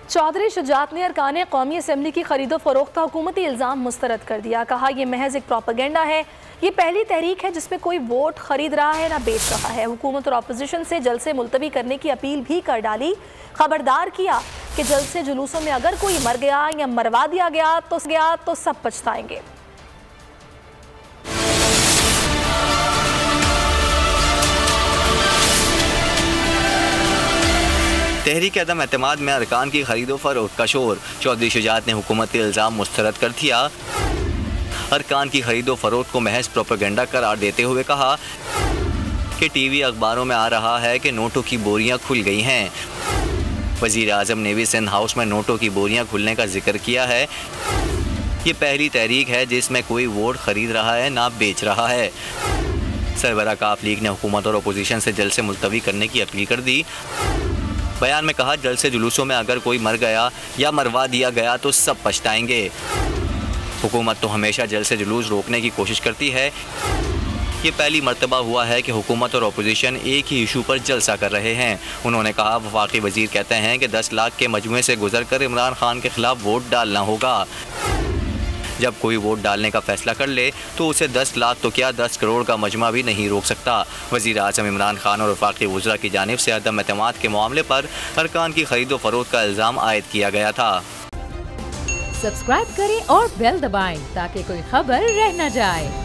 चौधरी शुजात ने अरकान कौमी असम्बली की खरीदो फरोख्त का हुकूमती इल्ज़ाम मुस्तरद कर दिया। कहा यह महज एक प्रोपेगेंडा है। ये पहली तहरीक है जिसमें कोई वोट खरीद रहा है ना बेच रहा है। हुकूमत और अपोजिशन से जलसे मुलतवी करने की अपील भी कर डाली। खबरदार किया कि जलसे जुलूसों में अगर कोई मर गया या मरवा दिया गया तो सब पछताएंगे। तहरीक अदम एतमाद में अरकान की खरीदो फरोख्त का शोर। चौधरी शुजात ने हुकूमती इल्ज़ाम मुस्तरद कर दिया। अरकान की खरीदो फरोख्त को महज प्रोपेगेंडा करार देते हुए कहा कि टीवी अखबारों में आ रहा है कि नोटों की बोरियां खुल गई हैं। वज़ीर आज़म ने भी सिंध हाउस में नोटों की बोरियां खुलने का जिक्र किया है। ये पहली तहरीक है जिसमें कोई वोट खरीद रहा है ना बेच रहा है। सरबराह काफ लीग ने हुकूमत और अपोजिशन से जल्द से मुलतवी करने की अपील कर दी। बयान में कहा जलसे जुलूसों में अगर कोई मर गया या मरवा दिया गया तो सब पछताएंगे। हुकूमत तो हमेशा जलसे जुलूस रोकने की कोशिश करती है। ये पहली मर्तबा हुआ है कि हुकूमत और अपोजिशन एक ही इशू पर जलसा कर रहे हैं। उन्होंने कहा वफाकी वजीर कहते हैं कि 10 लाख के मजमुए से गुजर कर इमरान खान के खिलाफ वोट डालना होगा। जब कोई वोट डालने का फैसला कर ले तो उसे 10 लाख तो क्या 10 करोड़ का मजमा भी नहीं रोक सकता। वज़ीर आज़म इमरान खान और वफाकी वज़रा की जानिब से अदम एतमाद के मामले पर अरकान की खरीदो फरोख्त का इल्ज़ाम आयद किया गया था। सब्सक्राइब करें और बेल दबाएं ताकि कोई खबर रह न जाए।